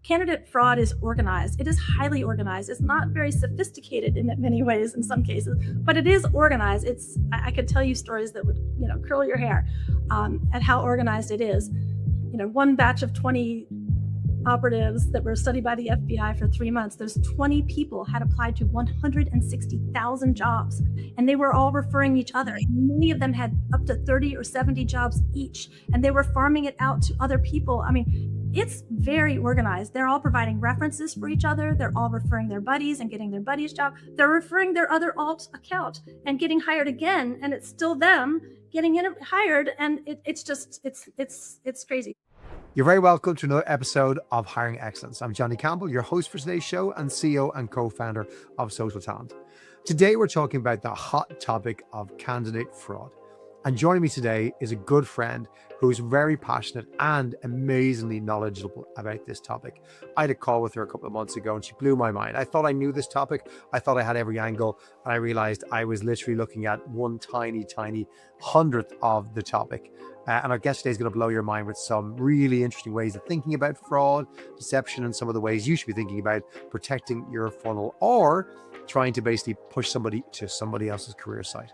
candidate fraud is organized. It is highly organized. It's not very sophisticated in many ways in some cases, but it is organized. I could tell you stories that would, curl your hair at how organized it is. One batch of 20 operatives that were studied by the FBI for 3 months, those 20 people had applied to 160,000 jobs, and they were all referring each other. Many of them had up to 30 or 70 jobs each, and they were farming it out to other people. I mean, it's very organized. They're all providing references for each other. They're all referring their buddies and getting their buddies' job. They're referring their other alt account and getting hired again, and it's still them getting hired, and it's crazy. You're very welcome to another episode of Hiring Excellence. I'm Johnny Campbell, your host for today's show and CEO and co-founder of Social Talent. Today, we're talking about the hot topic of candidate fraud. And joining me today is a good friend who's very passionate and amazingly knowledgeable about this topic. I had a call with her a couple of months ago and she blew my mind. I thought I knew this topic. I thought I had every angle, and I realized I was literally looking at one tiny hundredth of the topic. And our guest today is going to blow your mind with some really interesting ways of thinking about fraud, deception, and some of the ways you should be thinking about protecting your funnel or trying to basically push somebody to somebody else's career site.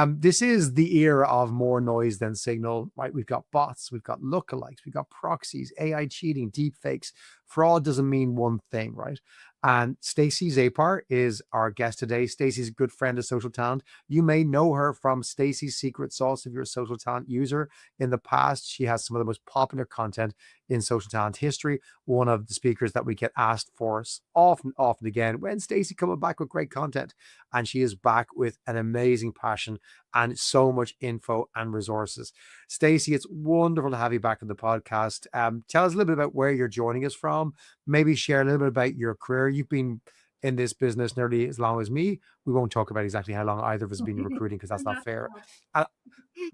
This is the era of more noise than signal, right? We've got bots, we've got lookalikes, we've got proxies, AI cheating, deep fakes. Fraud doesn't mean one thing, right? And Stacy Zapar is our guest today. Stacy's a good friend of Social Talent. You may know her from Stacy's Secret Sauce if you're a Social Talent user. In the past, she has some of the most popular content in Social Talent history. One of the speakers that we get asked for often again, when Stacy coming back with great content. And she is back with an amazing passion and so much info and resources. Stacy, it's wonderful to have you back on the podcast. Tell us a little bit about where you're joining us from. Maybe share a little bit about your career. You've been in this business nearly as long as me. We won't talk about exactly how long either of us have been recruiting because that's not fair. But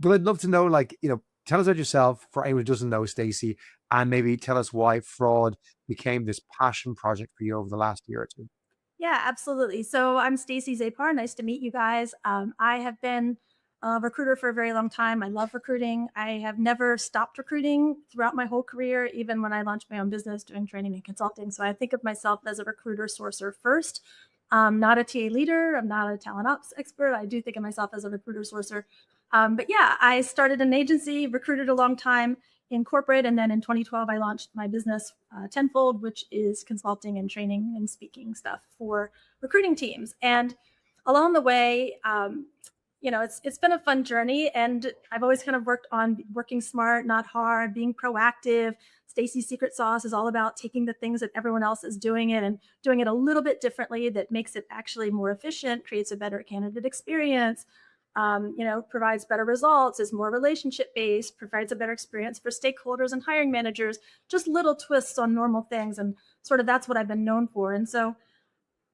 I'd love to know, tell us about yourself for anyone who doesn't know Stacy, and maybe tell us why fraud became this passion project for you over the last year or two. Yeah, absolutely. So I'm Stacy Zapar. Nice to meet you guys. I have been a recruiter for a very long time. I love recruiting. I have never stopped recruiting throughout my whole career, even when I launched my own business doing training and consulting. So I think of myself as a recruiter sourcer first. I'm not a TA leader. I'm not a talent ops expert. I do think of myself as a recruiter sourcer. But yeah, I started an agency, recruited a long time in corporate. And then in 2012, I launched my business Tenfold, which is consulting and training and speaking stuff for recruiting teams. And along the way, it's been a fun journey. And I've always kind of worked on working smart, not hard, being proactive. Stacy's Secret Sauce is all about taking the things that everyone else is doing it and doing it a little bit differently that makes it actually more efficient, creates a better candidate experience, provides better results, is more relationship-based, provides a better experience for stakeholders and hiring managers, just little twists on normal things. And sort of that's what I've been known for. And so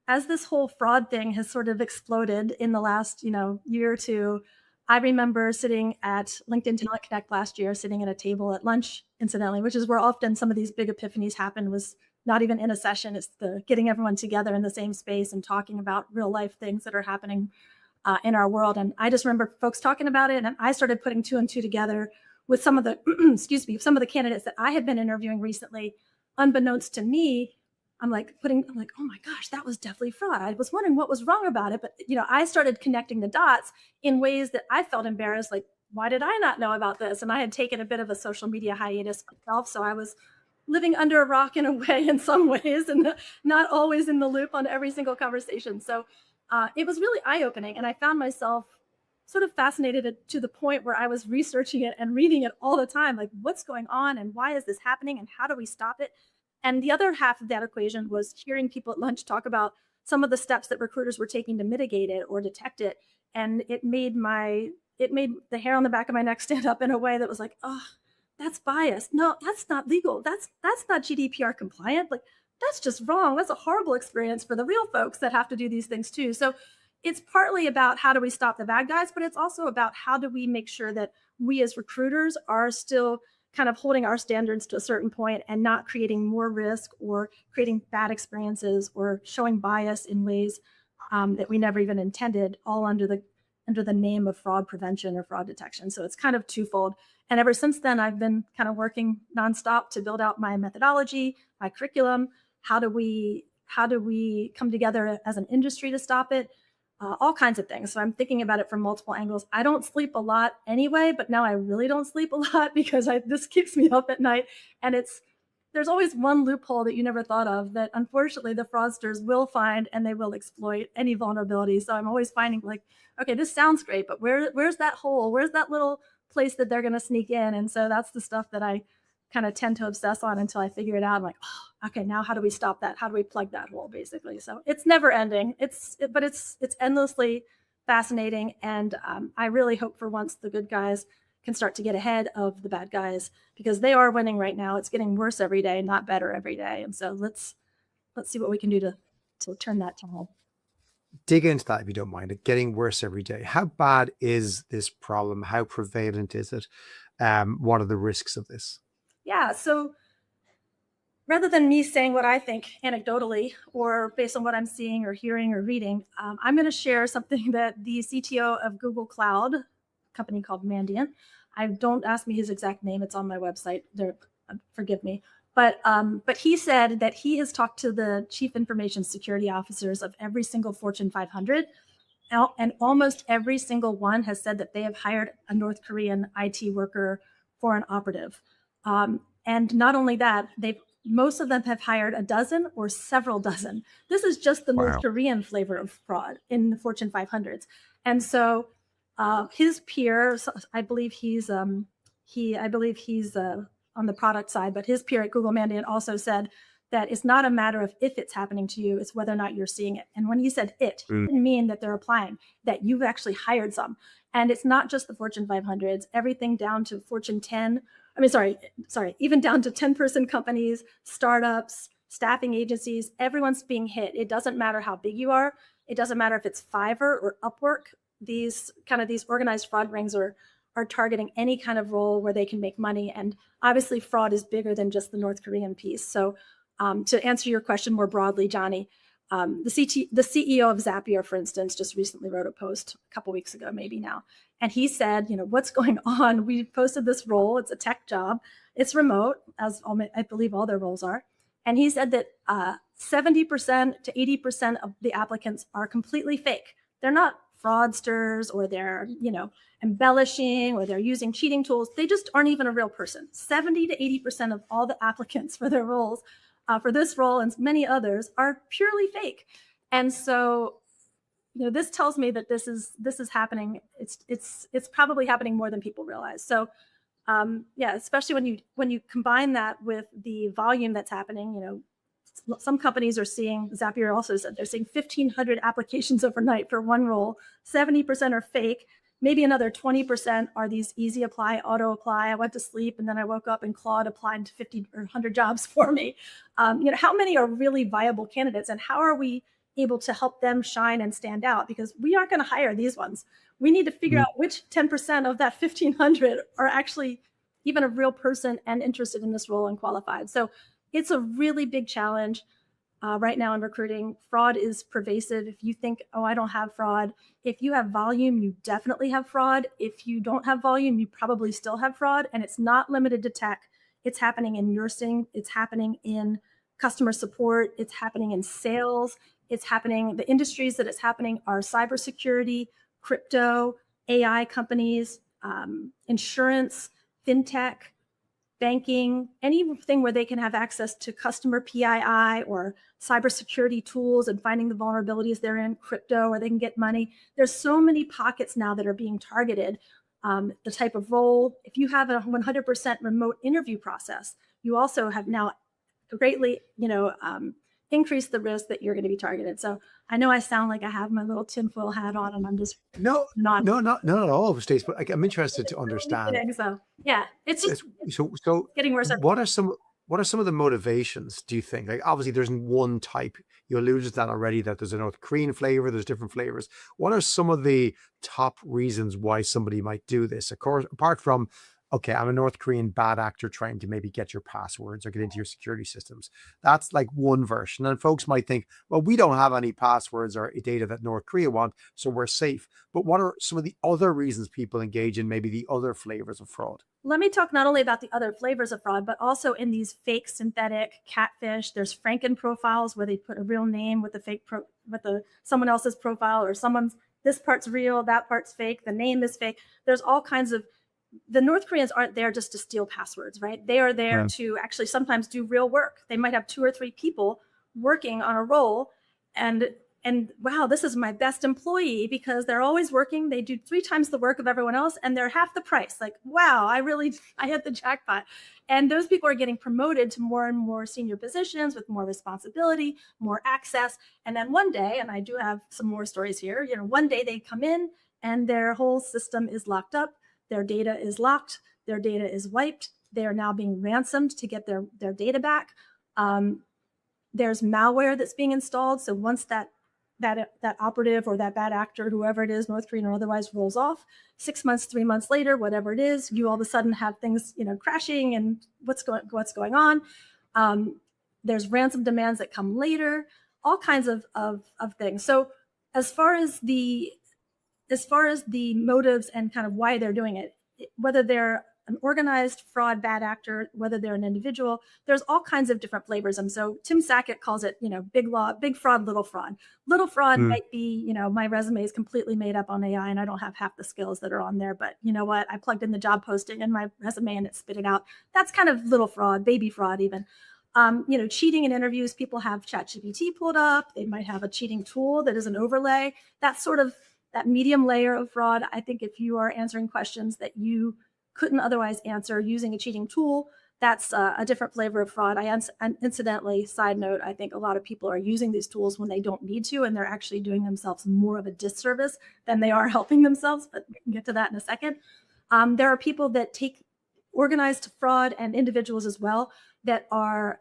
as this whole fraud thing has sort of exploded in the last, year or two, I remember sitting at LinkedIn Talent Connect last year, sitting at a table at lunch, incidentally, which is where often some of these big epiphanies happen, was not even in a session. It's the getting everyone together in the same space and talking about real life things that are happening in our world. And I just remember folks talking about it. And I started putting two and two together with some of the, some of the candidates that I had been interviewing recently. Unbeknownst to me, I'm like, oh my gosh, that was definitely fraud. I was wondering what was wrong about it. But, I started connecting the dots in ways that I felt embarrassed. Like, why did I not know about this? And I had taken a bit of a social media hiatus myself. So I was living under a rock in a way, in some ways, and not always in the loop on every single conversation. So it was really eye-opening. And I found myself sort of fascinated to the point where I was researching it and reading it all the time. Like, what's going on and why is this happening and how do we stop it? And the other half of that equation was hearing people at lunch talk about some of the steps that recruiters were taking to mitigate it or detect it. And it made the hair on the back of my neck stand up in a way that was like, oh, that's biased. No, that's not legal. That's not GDPR compliant. Like, that's just wrong. That's a horrible experience for the real folks that have to do these things too. So it's partly about how do we stop the bad guys, but it's also about how do we make sure that we as recruiters are still kind of holding our standards to a certain point and not creating more risk or creating bad experiences or showing bias in ways that we never even intended, all under the name of fraud prevention or fraud detection. So it's kind of twofold. And ever since then, I've been kind of working nonstop to build out my methodology, my curriculum. How do we come together as an industry to stop it? All kinds of things. So I'm thinking about it from multiple angles. I don't sleep a lot anyway, but now I really don't sleep a lot because this keeps me up at night. And there's always one loophole that you never thought of that unfortunately the fraudsters will find and they will exploit any vulnerability. So I'm always finding like, okay, this sounds great, but where's that hole? Where's that little place that they're going to sneak in? And so that's the stuff that I kind of tend to obsess on until I figure it out. I'm like, oh, okay, now how do we stop that? How do we plug that hole, basically? So it's never ending. But it's endlessly fascinating. And I really hope for once the good guys can start to get ahead of the bad guys because they are winning right now. It's getting worse every day, not better every day. And so let's see what we can do to turn that tide. Dig into that if you don't mind. It getting worse every day. How bad is this problem? How prevalent is it? What are the risks of this? Yeah. So rather than me saying what I think anecdotally or based on what I'm seeing or hearing or reading, I'm going to share something that the CTO of Google Cloud, a company called Mandiant, I don't ask me his exact name. It's on my website. Forgive me. But he said that he has talked to the chief information security officers of every single Fortune 500. And almost every single one has said that they have hired a North Korean IT worker for an operative. And not only that, most of them have hired a dozen or several dozen. This is just the North Korean flavor of fraud in the Fortune 500s. And so his peer, I believe he's on the product side, but his peer at Google Mandiant also said that it's not a matter of if it's happening to you, it's whether or not you're seeing it. And when he said it, he didn't mean that they're applying, that you've actually hired some. And it's not just the Fortune 500s, everything down to Fortune 10. I mean, sorry, even down to 10-person companies, startups, staffing agencies, everyone's being hit. It doesn't matter how big you are. It doesn't matter if it's Fiverr or Upwork. These organized fraud rings are targeting any kind of role where they can make money. And obviously fraud is bigger than just the North Korean piece. So to answer your question more broadly, Johnny, the CEO of Zapier, for instance, just recently wrote a post a couple weeks ago, maybe now. And he said, what's going on? We posted this role. It's a tech job. It's remote, as I believe all their roles are. And he said that 70% to 80% of the applicants are completely fake. They're not fraudsters or they're, embellishing or they're using cheating tools. They just aren't even a real person. 70 to 80% of all the applicants for their roles, for this role and many others, are purely fake. And so, this tells me that this is happening. It's probably happening more than people realize. So, especially when you combine that with the volume that's happening, some companies are seeing, Zapier also said they're seeing 1,500 applications overnight for one role. 70% are fake. Maybe another 20% are these easy apply, auto apply. I went to sleep and then I woke up and Claude applied to 50 or 100 jobs for me. How many are really viable candidates and how are we able to help them shine and stand out? Because we aren't going to hire these ones. We need to figure out which 10% of that 1,500 are actually even a real person and interested in this role and qualified. So it's a really big challenge right now in recruiting. Fraud is pervasive. If you think, oh, I don't have fraud. If you have volume, you definitely have fraud. If you don't have volume, you probably still have fraud. And it's not limited to tech. It's happening in nursing. It's happening in customer support. It's happening in sales. It's happening, the industries that it's happening are cybersecurity, crypto, AI companies, insurance, fintech, banking, anything where they can have access to customer PII or cybersecurity tools and finding the vulnerabilities they're in, crypto, where they can get money. There's so many pockets now that are being targeted. The type of role, if you have a 100% remote interview process, you also have now greatly, increased the risk that you're going to be targeted. So I know I sound like I have my little tinfoil hat on and I'm just not at all, Stace. But I'm interested to understand. So yeah, it's just so getting worse. What are some of the motivations, do you think? Like, obviously there's one type. You alluded to that already, that there's a North Korean flavor, there's different flavors. What are some of the top reasons why somebody might do this? Of course, apart from okay, I'm a North Korean bad actor trying to maybe get your passwords or get into your security systems. That's like one version. And folks might think, well, we don't have any passwords or data that North Korea want, so we're safe. But what are some of the other reasons people engage in maybe the other flavors of fraud? Let me talk not only about the other flavors of fraud, but also in these fake synthetic catfish. There's Franken profiles where they put a real name with the someone else's profile, or someone's, this part's real, that part's fake, the name is fake. There's all kinds of, the North Koreans aren't there just to steal passwords, right? They are there Yeah. to actually sometimes do real work. They might have 2 or 3 people working on a role, and wow, this is my best employee because they're always working. They do 3 times the work of everyone else and they're half the price. Like, wow, I hit the jackpot. And those people are getting promoted to more and more senior positions with more responsibility, more access. And then one day, and I do have some more stories here, one day they come in and their whole system is locked up. Their data is locked. Their data is wiped. They are now being ransomed to get their data back. There's malware that's being installed. So once that operative or that bad actor, whoever it is, North Korean or otherwise, rolls off, 6 months, 3 months later, whatever it is, you all of a sudden have things, crashing and what's going on. There's ransom demands that come later, all kinds of things. So as far as the motives and kind of why they're doing it, whether they're an organized fraud bad actor, whether they're an individual, there's all kinds of different flavors. And so Tim Sackett calls it, big fraud, little fraud. Little fraud Mm. might be, my resume is completely made up on AI and I don't have half the skills that are on there, but you know what? I plugged in the job posting in my resume and it spit it out. That's kind of little fraud, baby fraud even. Cheating in interviews, people have ChatGPT pulled up. They might have a cheating tool that is an overlay. That's sort of that medium layer of fraud. I think if you are answering questions that you couldn't otherwise answer using a cheating tool, that's a different flavor of fraud. And incidentally, side note, I think a lot of people are using these tools when they don't need to, and they're actually doing themselves more of a disservice than they are helping themselves, but we can get to that in a second. There are people that take organized fraud, and individuals as well, that are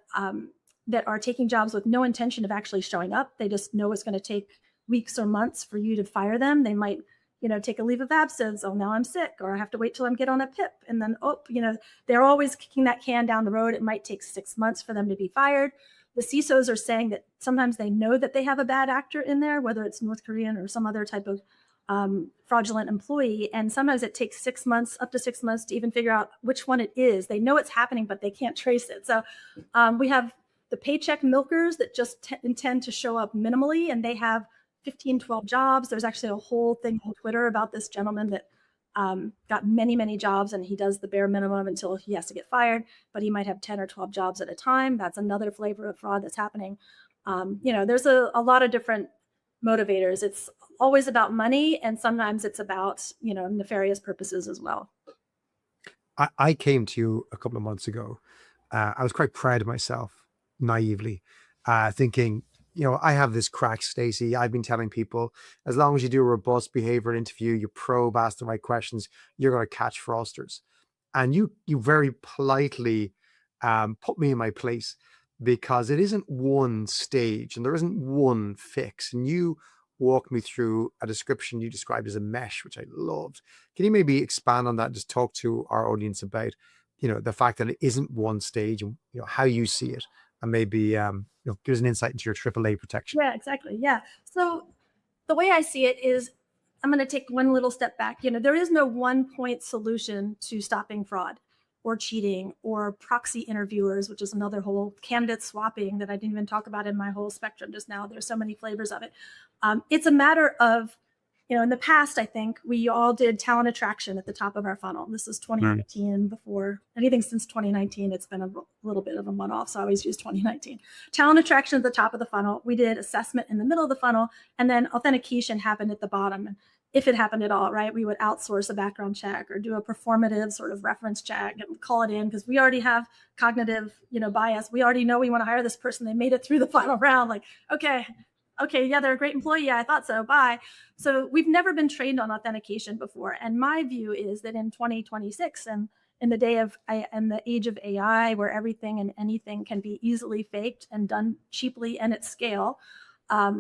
taking jobs with no intention of actually showing up. They just know it's going to take weeks or months for you to fire them. They might take a leave of absence. Oh, now I'm sick, or I have to wait till I get on a PIP. And then, they're always kicking that can down the road. It might take 6 months for them to be fired. The CISOs are saying that sometimes they know that they have a bad actor in there, whether it's North Korean or some other type of fraudulent employee. And sometimes it takes 6 months, up to 6 months, to even figure out which one it is. They know it's happening, but they can't trace it. So we have the paycheck milkers that just intend to show up minimally, and they have 15, 12 jobs. There's actually a whole thing on Twitter about this gentleman that got many, many jobs, and he does the bare minimum until he has to get fired, but he might have 10 or 12 jobs at a time. That's another flavor of fraud that's happening. There's a lot of different motivators. It's always about money, and sometimes it's about, nefarious purposes as well. I came to you a couple of months ago. I was quite proud of myself, naively, thinking, I have this crack, Stacy. I've been telling people, as long as you do a robust behavioral interview, you probe, ask the right questions, you're going to catch fraudsters. And you very politely put me in my place, because it isn't one stage and there isn't one fix. And you walked me through a description you described as a mesh, which I loved. Can you maybe expand on that and just talk to our audience about, the fact that it isn't one stage, and how you see it, and maybe give us an insight into your AAA protection? Yeah, exactly. Yeah. So the way I see it is, I'm going to take one little step back. There is no one point solution to stopping fraud or cheating or proxy interviewers, which is another whole candidate swapping that I didn't even talk about in my whole spectrum just now. There's so many flavors of it. It's a matter of, in the past, I think we all did talent attraction at the top of our funnel. This is 2019. Before anything since 2019, it's been a little bit of a one-off, so I always use 2019. Talent attraction at the top of the funnel. We did assessment in the middle of the funnel, and then authentication happened at the bottom. And if it happened at all, right, we would outsource a background check or do a performative sort of reference check and call it in, because we already have cognitive, bias. We already know we want to hire this person. They made it through the final round. Like, okay, yeah, they're a great employee. Yeah, I thought so. Bye. So we've never been trained on authentication before. And my view is that in 2026, and in the age of AI, where everything and anything can be easily faked and done cheaply and at scale,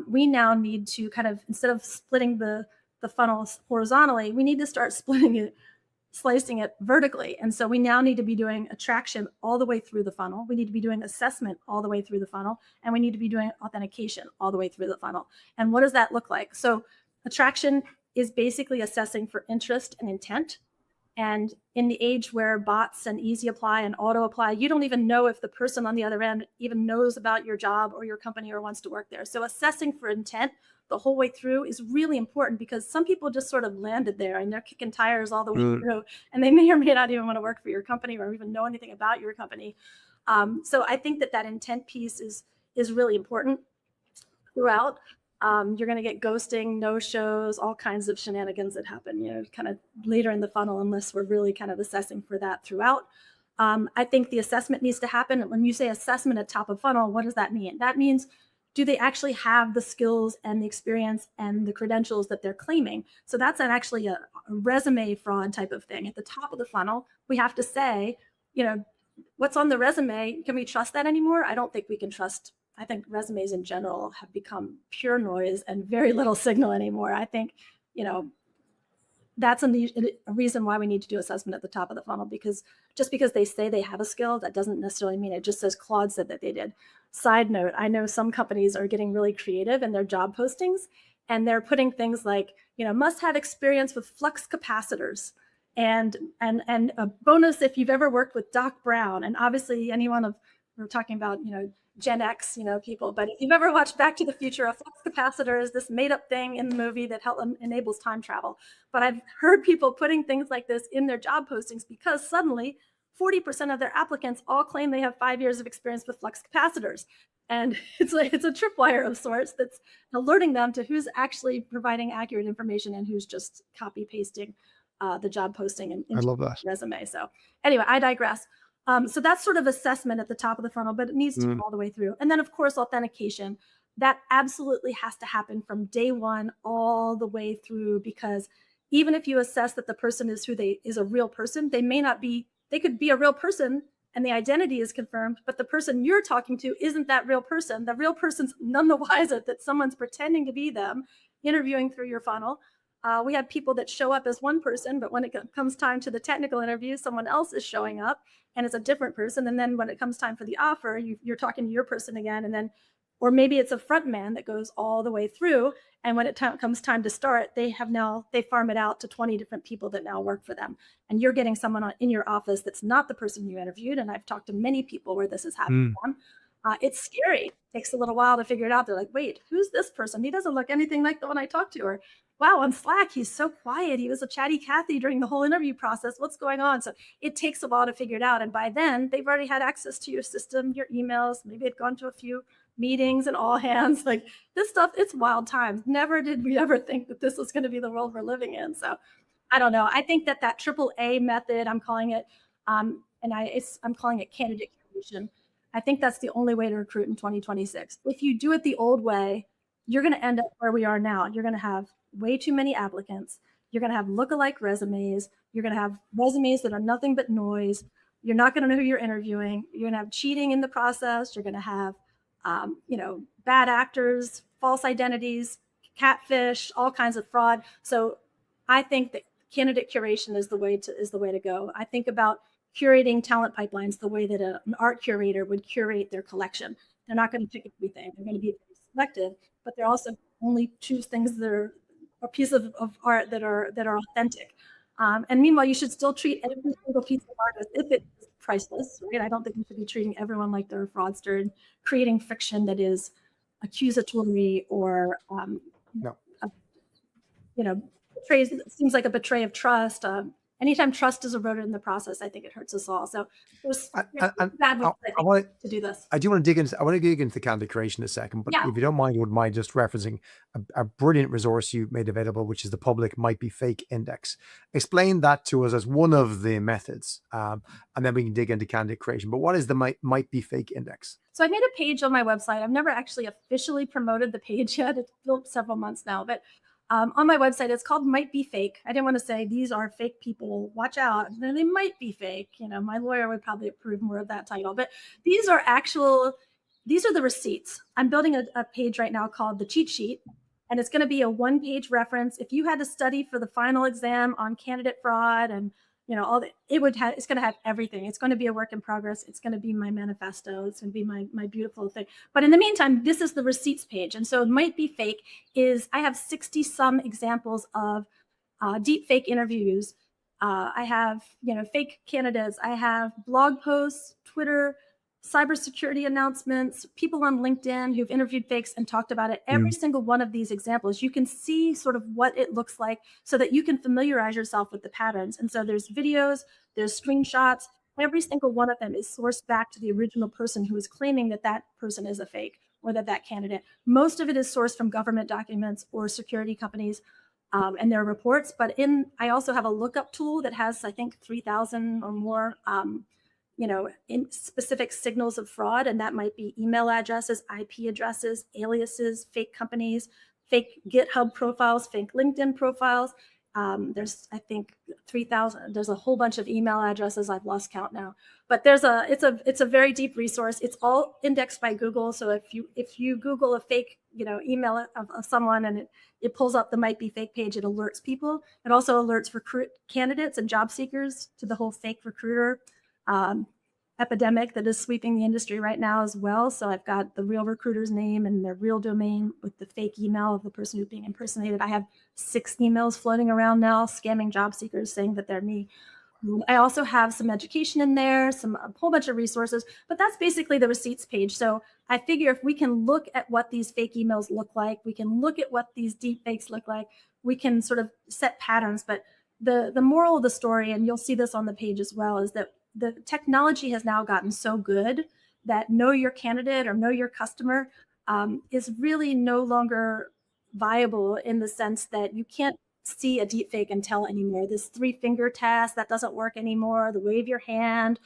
we now need to kind of, instead of splitting the funnels horizontally, we need to start splitting it slicing it vertically. And so we now need to be doing attraction all the way through the funnel. We need to be doing assessment all the way through the funnel. And we need to be doing authentication all the way through the funnel. And what does that look like? So attraction is basically assessing for interest and intent. And in the age where bots and easy apply and auto apply, you don't even know if the person on the other end even knows about your job or your company or wants to work there. So assessing for intent the whole way through is really important, because some people just sort of landed there and they're kicking tires all the way through, and they may or may not even want to work for your company or even know anything about your company. So I think that intent piece is really important throughout. You're going to get ghosting, no shows, all kinds of shenanigans that happen, kind of later in the funnel, unless we're really kind of assessing for that throughout. I think the assessment needs to happen. When you say assessment at top of funnel, what does that mean? That means, do they actually have the skills and the experience and the credentials that they're claiming? So that's actually a resume fraud type of thing. At the top of the funnel, we have to say, what's on the resume? Can we trust that anymore? I don't think we can trust. I think resumes in general have become pure noise and very little signal anymore. I think, that's a reason why we need to do assessment at the top of the funnel, because just because they say they have a skill, that doesn't necessarily mean it. Just says Claude said that they did. Side note, I know some companies are getting really creative in their job postings, and they're putting things like, must have experience with flux capacitors, and a bonus if you've ever worked with Doc Brown. And obviously we're talking about, Gen X, people. But if you've ever watched Back to the Future, a flux capacitor is this made-up thing in the movie that enables time travel. But I've heard people putting things like this in their job postings because suddenly 40% of their applicants all claim they have 5 years of experience with flux capacitors. And it's a tripwire of sorts that's alerting them to who's actually providing accurate information and who's just copy-pasting the job posting and I love that resume. So anyway, I digress. So that's sort of assessment at the top of the funnel, but it needs to go all the way through. And then, of course, authentication. That absolutely has to happen from day one all the way through, because even if you assess that the person is is a real person, they could be a real person and the identity is confirmed, but the person you're talking to isn't that real person. The real person's none the wiser that someone's pretending to be them, interviewing through your funnel. We have people that show up as one person, but when it comes time to the technical interview, someone else is showing up and it's a different person. And then when it comes time for the offer, you're talking to your person again. And then, or maybe it's a front man that goes all the way through. And when it comes time to start, they farm it out to 20 different people that now work for them. And you're getting someone in your office that's not the person you interviewed. And I've talked to many people where this has happened to them. It's scary. It takes a little while to figure it out. They're like, wait, who's this person? He doesn't look anything like the one I talked to. Or, wow, on Slack, he's so quiet. He was a chatty Cathy during the whole interview process. What's going on? So it takes a while to figure it out. And by then, they've already had access to your system, your emails. Maybe they've gone to a few meetings and all hands. Like this stuff, it's wild times. Never did we ever think that this was going to be the world we're living in. So I don't know. I think that AAA method, I'm calling it, I'm calling it candidate curation. I think that's the only way to recruit in 2026. If you do it the old way, you're going to end up where we are now. You're going to have way too many applicants. You're going to have lookalike resumes. You're going to have resumes that are nothing but noise. You're not going to know who you're interviewing. You're going to have cheating in the process. You're going to have, bad actors, false identities, catfish, all kinds of fraud. So I think that candidate curation is the way to go. I think about curating talent pipelines the way that an art curator would curate their collection. They're not going to pick everything. They're going to be very selective, but they're also only choose things that are a piece of art that are authentic. And meanwhile, you should still treat every single piece of art as if it's priceless, right? I don't think we should be treating everyone like they're a fraudster and creating fiction that is accusatory or, no. Seems like a betray of trust. Anytime trust is eroded in the process, I think it hurts us all. So there's bad ways to do this. I want to dig into the candidate creation in a second, but if you don't mind, I wouldn't mind just referencing a brilliant resource you made available, which is the public might be fake index. Explain that to us as one of the methods, and then we can dig into candidate creation. But what is the might be fake index? So I made a page on my website. I've never actually officially promoted the page yet. It's built several months now, but on my website, it's called Might Be Fake. I didn't want to say these are fake people. Watch out. They might be fake. My lawyer would probably approve more of that title. But these are the receipts. I'm building a page right now called the cheat sheet. And it's going to be a one-page reference. If you had to study for the final exam on candidate fraud and it's going to have everything. It's going to be a work in progress. It's going to be my manifesto. It's going to be my beautiful thing. But in the meantime, this is the receipts page. And so it might be fake is I have 60 some examples of deep fake interviews. I have, fake candidates. I have blog posts, Twitter, cybersecurity announcements, people on LinkedIn who've interviewed fakes and talked about it. Every single one of these examples, you can see sort of what it looks like so that you can familiarize yourself with the patterns. And so there's videos, there's screenshots. Every single one of them is sourced back to the original person who is claiming that that person is a fake or that candidate. Most of it is sourced from government documents or security companies and their reports. But I also have a lookup tool that has, I think, 3,000 or more in specific signals of fraud. And that might be email addresses, IP addresses, aliases, fake companies, fake GitHub profiles, fake LinkedIn profiles. There's, I think, 3,000. There's a whole bunch of email addresses. I've lost count now. But it's a very deep resource. It's all indexed by Google. So if you Google a fake, email of someone and it pulls up the might be fake page, it alerts people. It also alerts recruit candidates and job seekers to the whole fake recruiter epidemic that is sweeping the industry right now as well. So I've got the real recruiter's name and their real domain with the fake email of the person who's being impersonated. I have 6 emails floating around now scamming job seekers saying that they're me. I also have some education in there, a whole bunch of resources, but that's basically the receipts page. So I figure if we can look at what these fake emails look like, we can look at what these deep fakes look like, we can sort of set patterns. But the moral of the story, and you'll see this on the page as well, is that the technology has now gotten so good that know your candidate or know your customer is really no longer viable in the sense that you can't see a deep fake and tell anymore. This 3-finger test, that doesn't work anymore. The wave your hand.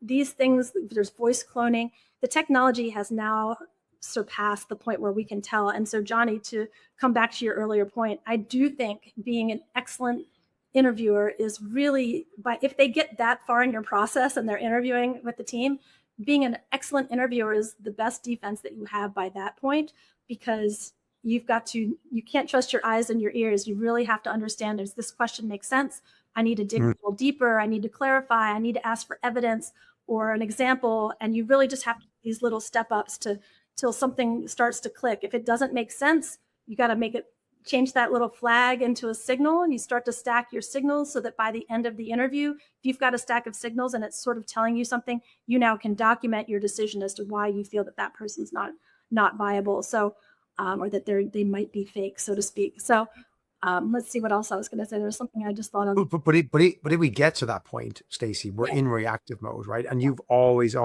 These things, there's voice cloning. The technology has now surpassed the point where we can tell. And so, Johnny, to come back to your earlier point, I do think being an excellent interviewer is really, if they get that far in your process and they're interviewing with the team, being an excellent interviewer is the best defense that you have by that point, because you can't trust your eyes and your ears. You really have to understand, does this question make sense? I need to dig a little deeper. I need to clarify. I need to ask for evidence or an example. And you really just have these little step ups till something starts to click. If it doesn't make sense, you got to change that little flag into a signal, and you start to stack your signals so that by the end of the interview, if you've got a stack of signals and it's sort of telling you something, you now can document your decision as to why you feel that person's not viable. So, or that they might be fake, so to speak. So let's see what else I was going to say. There's something I just thought of. But if we get to that point, Stacy, we're in reactive mode, right? And you've always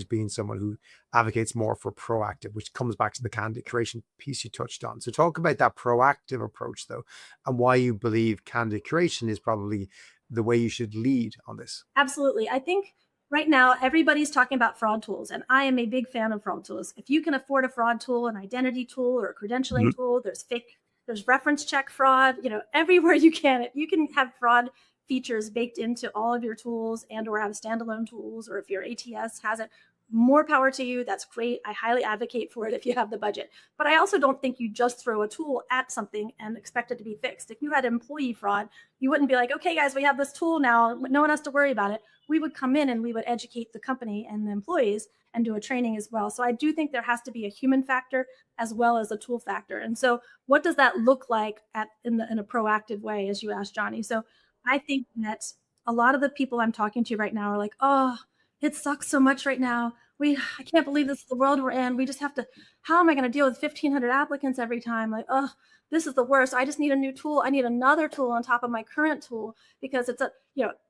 been someone who advocates more for proactive, which comes back to the candidate creation piece you touched on. So talk about that proactive approach, though, and why you believe candidate creation is probably the way you should lead on this. Absolutely. I think right now, everybody's talking about fraud tools, and I am a big fan of fraud tools. If you can afford a fraud tool, an identity tool, or a credentialing tool, there's reference check fraud, everywhere you can have fraud features baked into all of your tools and or have standalone tools, or if your ATS has it, more power to you. That's great. I highly advocate for it if you have the budget. But I also don't think you just throw a tool at something and expect it to be fixed. If you had employee fraud, you wouldn't be like, okay, guys, we have this tool now. No one has to worry about it. We would come in and we would educate the company and the employees and do a training as well. So I do think there has to be a human factor as well as a tool factor. And so what does that look like in a proactive way, as you asked, Johnny? So I think that a lot of the people I'm talking to right now are like, oh, it sucks so much right now. I can't believe this is the world we're in. We just have to, how am I going to deal with 1,500 applicants every time? Like, oh, this is the worst. I just need a new tool. I need another tool on top of my current tool, because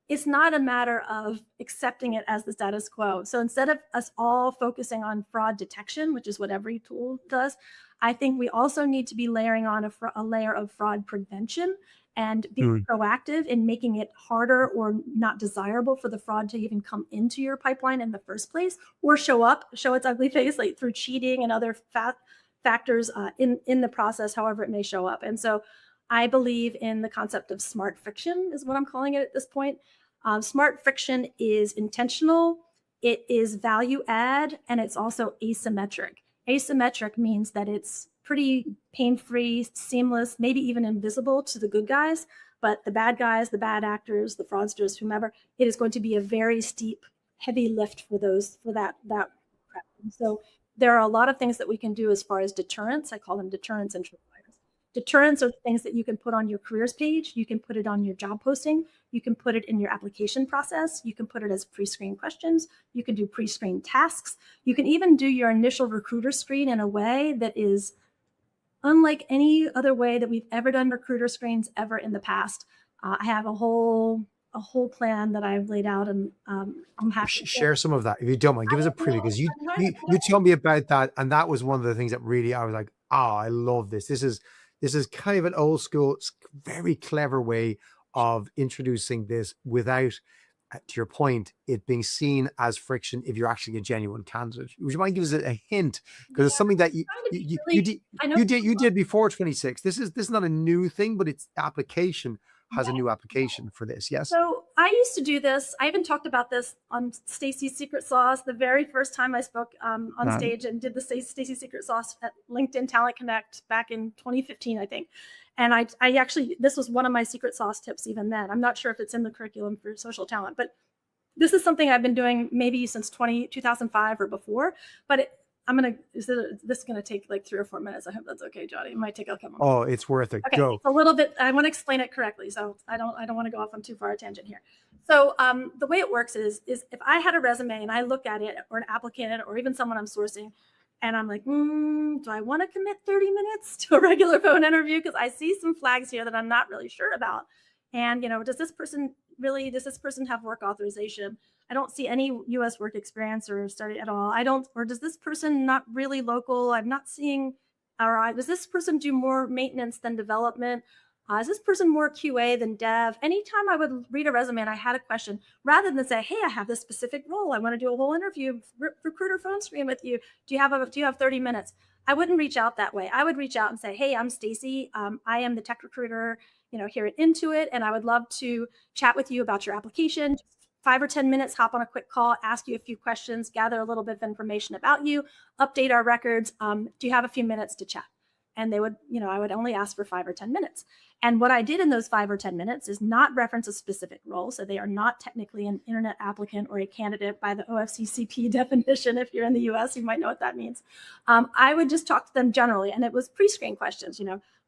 it's not a matter of accepting it as the status quo. So instead of us all focusing on fraud detection, which is what every tool does, I think we also need to be layering on a layer of fraud prevention and be proactive in making it harder or not desirable for the fraud to even come into your pipeline in the first place, or show its ugly face, like through cheating and other factors in the process, however it may show up. And so I believe in the concept of smart friction, is what I'm calling it at this point. Smart friction is intentional, it is value add, and it's also asymmetric. Asymmetric means that it's pretty pain-free, seamless, maybe even invisible to the good guys, but the bad guys, the bad actors, the fraudsters, whomever, it is going to be a very steep, heavy lift for that prep. And so there are a lot of things that we can do as far as deterrence. I call them deterrence and tripwires. Deterrence are things that you can put on your careers page. You can put it on your job posting. You can put it in your application process. You can put it as pre-screen questions. You can do pre-screen tasks. You can even do your initial recruiter screen in a way that is unlike any other way that we've ever done recruiter screens ever in the past. I have a whole plan that I've laid out, and I'm happy to Share some of that if you don't mind. Give us a preview, because you told me about that, and that was one of the things that really I was like, oh, I love this. This is kind of an old school, very clever way of introducing this without, to your point, it being seen as friction if you're actually a genuine candidate. Would you mind give us a hint? Because it's something that you did before 26. This is not a new thing, but it's application has a new application for this. Yes. So I used to do this. I even talked about this on Stacy's Secret Sauce the very first time I spoke on stage and did the Stacy Secret Sauce at LinkedIn Talent Connect back in 2015, I think. And I actually, this was one of my secret sauce tips even then. I'm not sure if it's in the curriculum for social talent, but this is something I've been doing maybe since 2005 or before. But this is going to take like 3 or 4 minutes. I hope that's okay, Johnny. It might take a couple minutes. Oh, it's worth it. Okay, Go. it's a little bit, I want to explain it correctly. So I don't want to go off on too far a tangent here. So the way it works is if I had a resume and I look at it, or an applicant, or even someone I'm sourcing, and I'm like, do I want to commit 30 minutes to a regular phone interview? Because I see some flags here that I'm not really sure about. And, does this person have work authorization? I don't see any U.S. work experience or study at all. Or does this person not really local? I'm not seeing, or does this person do more maintenance than development? Is this person more QA than dev? Anytime I would read a resume and I had a question, rather than say, hey, I have this specific role, I want to do a whole interview, recruiter phone screen with you. Do you have 30 minutes? I wouldn't reach out that way. I would reach out and say, hey, I'm Stacy. I am the tech recruiter, here at Intuit, and I would love to chat with you about your application. 5 or 10 minutes, hop on a quick call, ask you a few questions, gather a little bit of information about you, update our records. Do you have a few minutes to chat? And they would, I would only ask for 5 or 10 minutes. And what I did in those 5 or 10 minutes is not reference a specific role. So they are not technically an internet applicant or a candidate by the OFCCP definition. If you're in the US, you might know what that means. I would just talk to them generally. And it was pre-screen questions,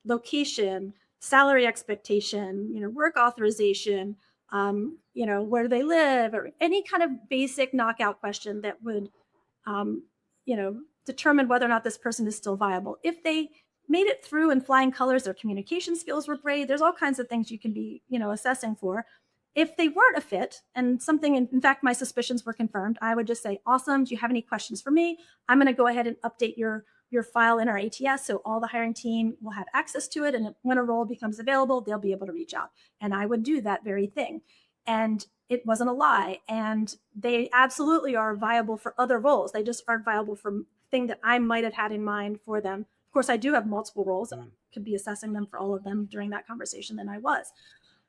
location, salary expectation, work authorization, where do they live, or any kind of basic knockout question that would, determine whether or not this person is still viable. If they made it through in flying colors, their communication skills were great. There's all kinds of things you can be, assessing for. If they weren't a fit, and something, in fact, my suspicions were confirmed, I would just say, awesome, do you have any questions for me? I'm going to go ahead and update your file in our ATS, so all the hiring team will have access to it. And when a role becomes available, they'll be able to reach out. And I would do that very thing. And it wasn't a lie. And they absolutely are viable for other roles. They just aren't viable for thing that I might have had in mind for them. Of course, I do have multiple roles, and I could be assessing them for all of them during that conversation than I was.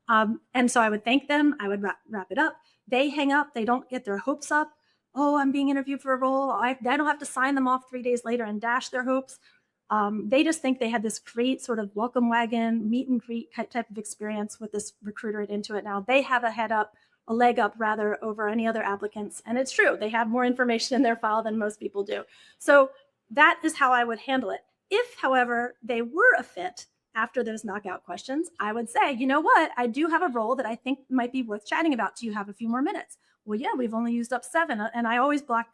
And so I would thank them. I would wrap it up. They hang up. They don't get their hopes up. Oh, I'm being interviewed for a role. I don't have to sign them off 3 days later and dash their hopes. They just think they had this great sort of welcome wagon, meet and greet type of experience with this recruiter at Intuit. Now they have a leg up rather over any other applicants. And it's true, they have more information in their file than most people do. So that is how I would handle it. If, however, they were a fit after those knockout questions, I would say, you know what, I do have a role that I think might be worth chatting about. Do you have a few more minutes? Well, yeah, we've only used up 7, and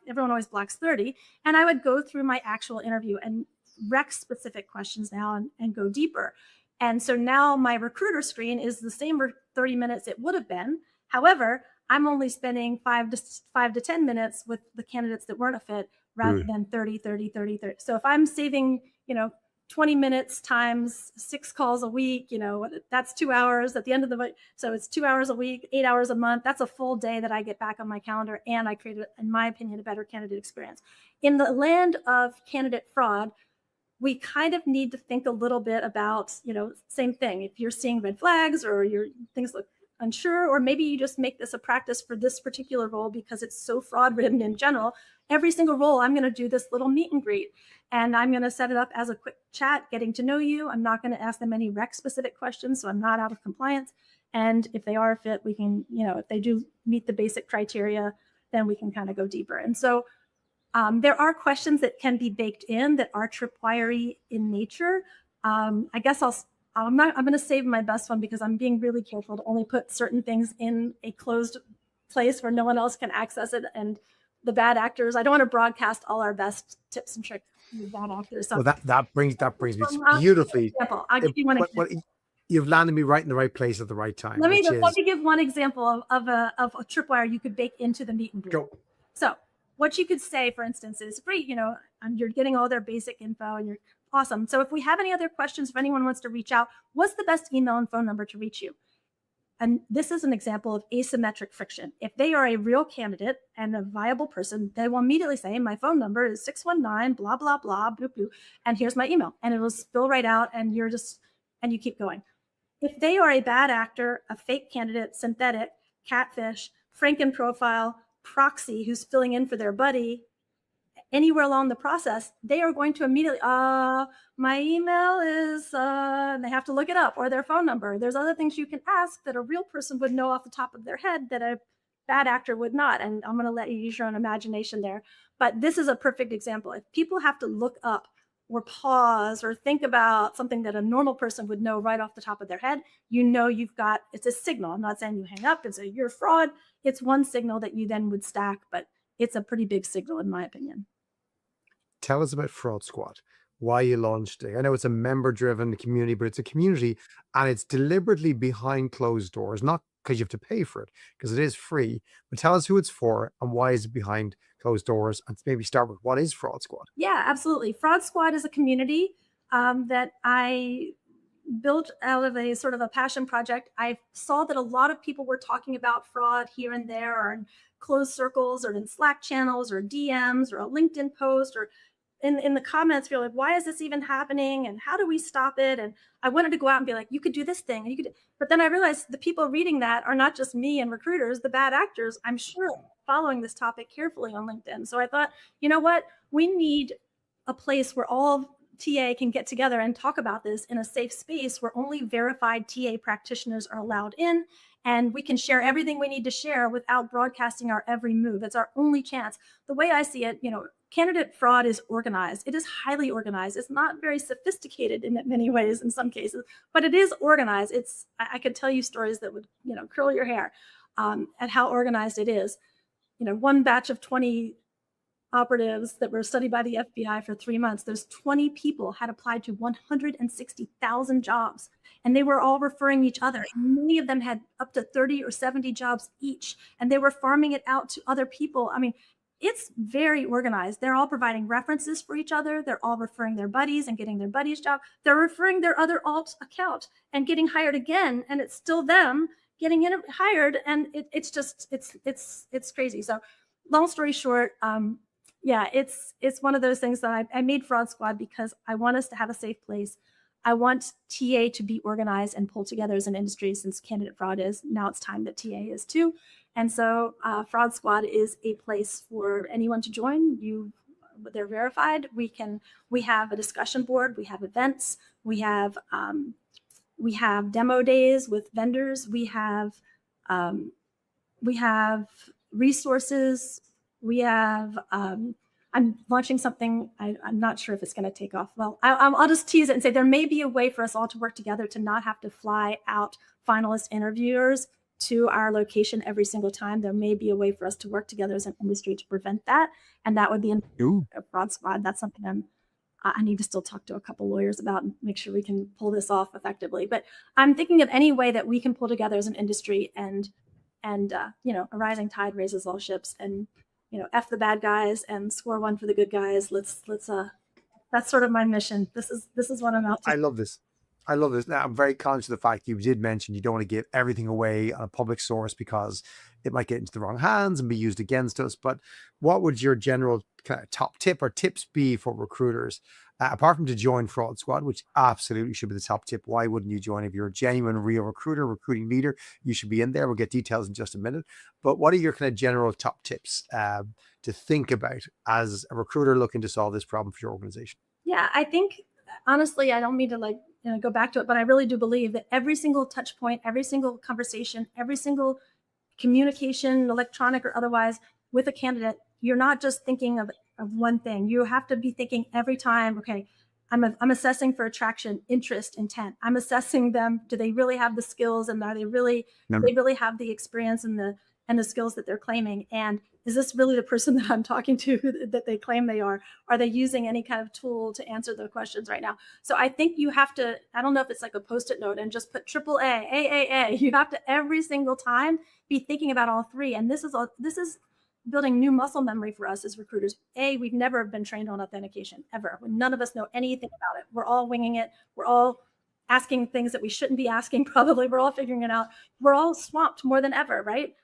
everyone always blocks 30. And I would go through my actual interview and rec specific questions now and go deeper. And so now my recruiter screen is the same 30 minutes it would have been. However, I'm only spending 5 to 10 minutes with the candidates that weren't a fit rather than 30. So if I'm saving, 20 minutes times 6 calls a week, that's 2 hours at the end of the week. So it's 2 hours a week, 8 hours a month. That's a full day that I get back on my calendar. And I created, in my opinion, a better candidate experience. In the land of candidate fraud, we kind of need to think a little bit about, same thing. If you're seeing red flags or things look unsure, or maybe you just make this a practice for this particular role because it's so fraud ridden in general. every single role, I'm going to do this little meet and greet, and I'm going to set it up as a quick chat, getting to know you. I'm not going to ask them any rec specific questions, so I'm not out of compliance. And if they are a fit, we can, if they do meet the basic criteria, then we can kind of go deeper. And so there are questions that can be baked in that are tripwire-y in nature. I guess I'm going to save my best one because I'm being really careful to only put certain things in a closed place where no one else can access it. And the bad actors, I don't want to broadcast all our best tips and tricks to bad actors. So Well, that brings me beautifully. I'll give you one example. You've landed me right in the right place at the right time. Let me give one example of a tripwire you could bake into the meet and greet. Go. So what you could say, for instance, is great, you're getting all their basic info and you're awesome. So if we have any other questions, if anyone wants to reach out, what's the best email and phone number to reach you? And this is an example of asymmetric friction. If they are a real candidate and a viable person, they will immediately say, my phone number is 619, blah, blah, blah, bloop, bloop, and here's my email. And it will spill right out and you keep going. If they are a bad actor, a fake candidate, synthetic, catfish, Franken profile, proxy who's filling in for their buddy, anywhere along the process, they are going to immediately, my email is, and they have to look it up, or their phone number. There's other things you can ask that a real person would know off the top of their head that a bad actor would not. And I'm going to let you use your own imagination there. But this is a perfect example. If people have to look up or pause or think about something that a normal person would know right off the top of their head, you've got, it's a signal. I'm not saying you hang up and say you're a fraud. It's one signal that you then would stack, but it's a pretty big signal in my opinion. Tell us about Fraud Squad, why you launched it. I know it's a member-driven community, but it's a community and it's deliberately behind closed doors, not because you have to pay for it, because it is free. But tell us who it's for and why is it behind closed doors, and maybe start with what is Fraud Squad? Yeah, absolutely. Fraud Squad is a community that I built out of a sort of a passion project. I saw that a lot of people were talking about fraud here and there, or in closed circles, or in Slack channels, or DMs, or a LinkedIn post, or in the comments, you're like, why is this even happening? And how do we stop it? And I wanted to go out and be like, you could do this thing. And you could, but then I realized the people reading that are not just me and recruiters, the bad actors, I'm sure, following this topic carefully on LinkedIn. So I thought, you know what? We need a place where all TA can get together and talk about this in a safe space where only verified TA practitioners are allowed in, and we can share everything we need to share without broadcasting our every move. It's our only chance. The way I see it, candidate fraud is organized. It is highly organized. It's not very sophisticated in many ways in some cases, but it is organized. I could tell you stories that would, curl your hair at how organized it is. One batch of 20 operatives that were studied by the FBI for 3 months, those 20 people had applied to 160,000 jobs, and they were all referring each other. And many of them had up to 30 or 70 jobs each, and they were farming it out to other people. I mean, it's very organized. They're all providing references for each other. They're all referring their buddies and getting their buddies' job. They're referring their other alt account and getting hired again, and it's still them getting hired, and it's crazy. So, long story short, yeah, it's one of those things that I made Fraud Squad because I want us to have a safe place. I want TA to be organized and pulled together as an industry, since candidate fraud is. Now it's time that TA is too. And so Fraud Squad is a place for anyone to join. They're verified. We have a discussion board. We have events. We have demo days with vendors. We have resources. We have, I'm launching something. I'm not sure if it's going to take off. Well, I'll just tease it and say there may be a way for us all to work together to not have to fly out finalist interviewers to our location every single time. There may be a way for us to work together as an industry to prevent that. And that would be a Fraud Squad. That's something I need to still talk to a couple lawyers about and make sure we can pull this off effectively. But I'm thinking of any way that we can pull together as an industry, and a rising tide raises all ships, and F the bad guys and score one for the good guys. Let's that's sort of my mission. This is what I'm out to. I love this. Now, I'm very conscious of the fact you did mention you don't want to give everything away on a public source because it might get into the wrong hands and be used against us. But what would your general kind of top tip or tips be for recruiters Apart from to join Fraud Squad, which absolutely should be the top tip. Why wouldn't you join? If you're a genuine, real recruiter, recruiting leader, you should be in there. We'll get details in just a minute. But what are your kind of general top tips to think about as a recruiter looking to solve this problem for your organization? Yeah, I think honestly, I don't mean to go back to it, but I really do believe that every single touch point, every single conversation, every single communication, electronic or otherwise, with a candidate, you're not just thinking of one thing. You have to be thinking every time, okay, I'm assessing for attraction, interest, intent. I'm assessing them. Do they really have the skills, and are they really, do they really have the experience and the skills that they're claiming? And is this really the person that I'm talking to that they claim they are? Are they using any kind of tool to answer the questions right now? So I think you have to, I don't know if it's like a post-it note and just put triple A, AAA. You have to every single time be thinking about all three. And this is building new muscle memory for us as recruiters. We've never been trained on authentication ever. None of us know anything about it. We're all winging it. We're all asking things that we shouldn't be asking. Probably we're all figuring it out. We're all swamped more than ever, right?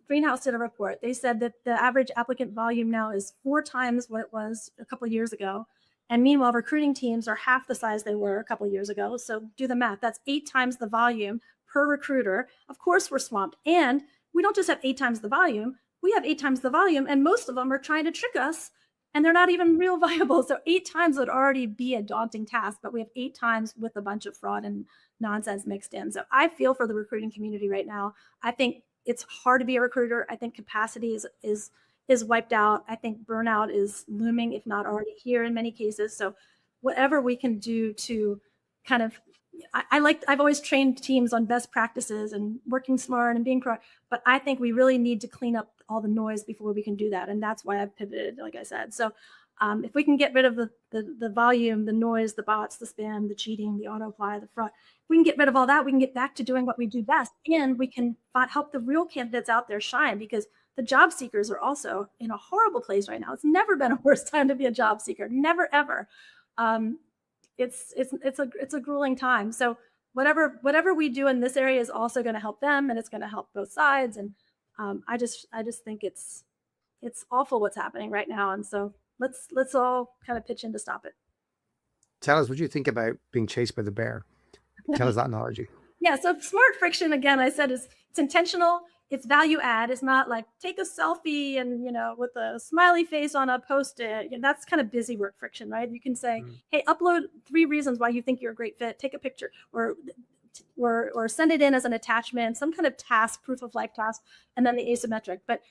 Greenhouse did a report. They said that the average applicant volume now is 4 times what it was a couple of years ago. And meanwhile, recruiting teams are half the size they were a couple of years ago. So do the math. That's 8 times the volume per recruiter. Of course, we're swamped. And we don't just have 8 times the volume. We have 8 times the volume, and most of them are trying to trick us, and they're not even real viable. So 8 times would already be a daunting task, but we have 8 times with a bunch of fraud and nonsense mixed in. So I feel for the recruiting community right now. I think it's hard to be a recruiter. I think capacity is wiped out. I think burnout is looming, if not already here in many cases. So whatever we can do to kind of, I've always trained teams on best practices and working smart and being proactive, but I think we really need to clean up all the noise before we can do that. And that's why I've pivoted, like I said. So if we can get rid of the volume, the noise, the bots, the spam, the cheating, the auto apply, the fraud, if we can get rid of all that, we can get back to doing what we do best. And we can help the real candidates out there shine, because the job seekers are also in a horrible place right now. It's never been a worse time to be a job seeker. Never, ever. It's a grueling time. So whatever we do in this area is also going to help them, and it's going to help both sides. And I just think it's awful what's happening right now. And so let's all kind of pitch in to stop it. Tell us what you think about being chased by the bear. Tell us that analogy. Yeah. So smart friction, again, I said, it's intentional. It's value add. It's not like take a selfie and, with a smiley face on a Post-it. That's kind of busy work friction, right? You can say, hey, upload 3 reasons why you think you're a great fit. Take a picture or send it in as an attachment, some kind of task, proof of life task, and then the asymmetric. But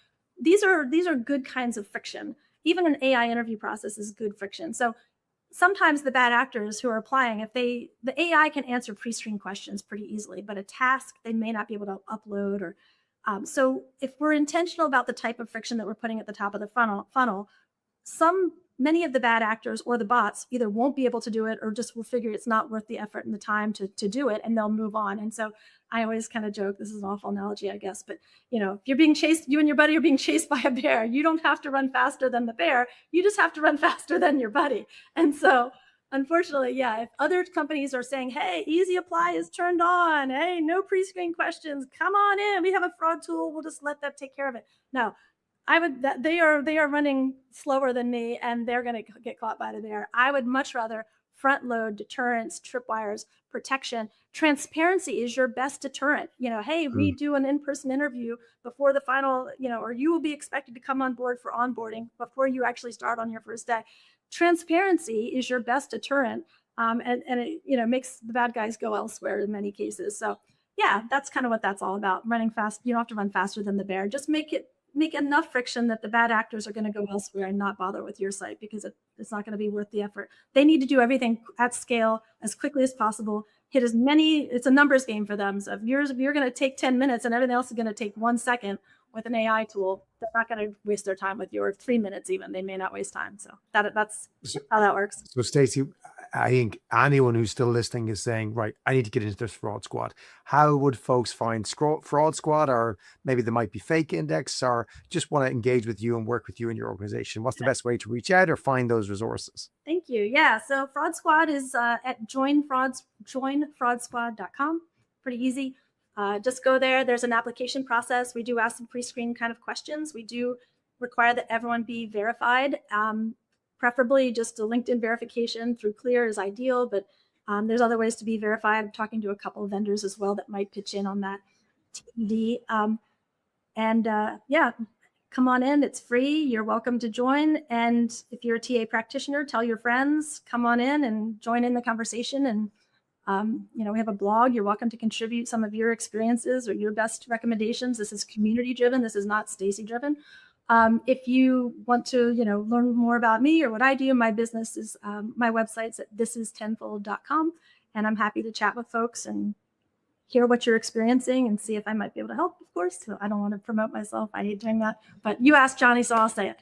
these are good kinds of friction. Even an AI interview process is good friction. So sometimes the bad actors who are applying, the AI can answer pre-screen questions pretty easily, but a task they may not be able to upload. Or so if we're intentional about the type of friction that we're putting at the top of the funnel, many of the bad actors or the bots either won't be able to do it, or just will figure it's not worth the effort and the time to do it, and they'll move on. And so I always kind of joke, this is an awful analogy, I guess, but if you're being chased, you and your buddy are being chased by a bear, you don't have to run faster than the bear. You just have to run faster than your buddy. And so unfortunately, yeah, if other companies are saying, hey, easy apply is turned on, hey, no pre-screen questions, come on in, we have a fraud tool, we'll just let them take care of it. No, they are running slower than me, and they're going to get caught by the bear. I would much rather front load deterrence, tripwires, protection. Transparency is your best deterrent. Hey, we do an in-person interview before the final, or you will be expected to come on board for onboarding before you actually start on your first day. Transparency is your best deterrent, and it makes the bad guys go elsewhere in many cases. So yeah, that's kind of what that's all about. Running fast. You don't have to run faster than the bear. Just make enough friction that the bad actors are going to go elsewhere and not bother with your site, because it's not going to be worth the effort. They need to do everything at scale as quickly as possible. Hit as many, it's a numbers game for them. So if you're going to take 10 minutes and everything else is going to take 1 second with an AI tool, they're not going to waste their time with your 3 minutes even. They may not waste time. So that's how that works. So Stacy, I think anyone who's still listening is saying, right, I need to get into this Fraud Squad. How would folks find Fraud Squad? Or maybe they might be fake index, or just want to engage with you and work with you in your organization. What's the best way to reach out or find those resources? Thank you. Yeah. So Fraud Squad is at joinfraudsquad.com. Pretty easy. Just go there. There's an application process. We do ask some pre-screen kind of questions. We do require that everyone be verified. Preferably just a LinkedIn verification through Clear is ideal, but there's other ways to be verified. I'm talking to a couple of vendors as well that might pitch in on that TBD. Yeah, come on in. It's free. You're welcome to join. And if you're a TA practitioner, tell your friends, come on in and join in the conversation. And, we have a blog. You're welcome to contribute some of your experiences or your best recommendations. This is community driven. This is not Stacy driven. If you want to, learn more about me or what I do, my business is, my website's at thisis10fold.com. And I'm happy to chat with folks and hear what you're experiencing and see if I might be able to help, of course. So I don't want to promote myself. I hate doing that. But you asked Johnny, so I'll say it.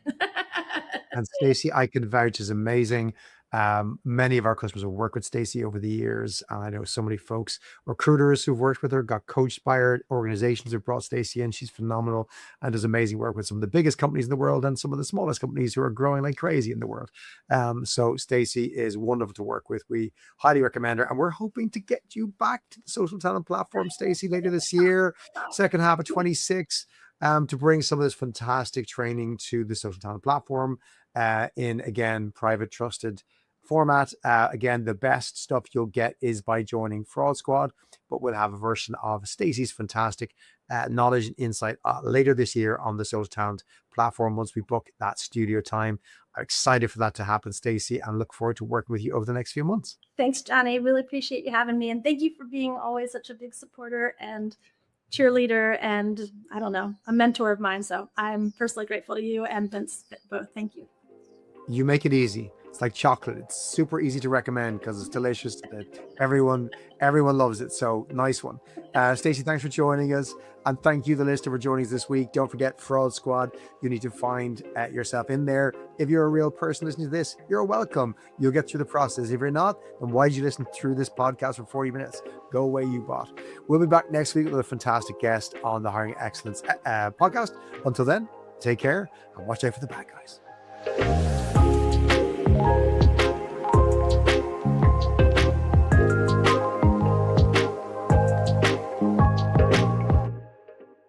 And Stacy, I can vouch, is amazing. Many of our customers have worked with Stacy over the years. And I know so many folks, recruiters who've worked with her, got coached by her, organizations who brought Stacy in. She's phenomenal and does amazing work with some of the biggest companies in the world and some of the smallest companies who are growing like crazy in the world. So Stacy is wonderful to work with. We highly recommend her. And we're hoping to get you back to the social talent platform, Stacy, later this year, second half of 26. To bring some of this fantastic training to the social talent platform in, again, private, trusted format. Again, the best stuff you'll get is by joining Fraud Squad, but we'll have a version of Stacy's fantastic knowledge and insight later this year on the social talent platform once we book that studio time. I'm excited for that to happen, Stacy, and look forward to working with you over the next few months. Thanks, Johnny. Really appreciate you having me. And thank you for being always such a big supporter and cheerleader and, I don't know, a mentor of mine. So I'm personally grateful to you and Vince both. Thank you. You make it easy. It's like chocolate. It's super easy to recommend because it's delicious. Everyone loves it. So nice one. Stacy, thanks for joining us. And thank you, the listener, for joining us this week. Don't forget Fraud Squad. You need to find yourself in there. If you're a real person listening to this, you're welcome. You'll get through the process. If you're not, then why did you listen through this podcast for 40 minutes? Go away, you bot. We'll be back next week with a fantastic guest on the Hiring Excellence podcast. Until then, take care and watch out for the bad guys.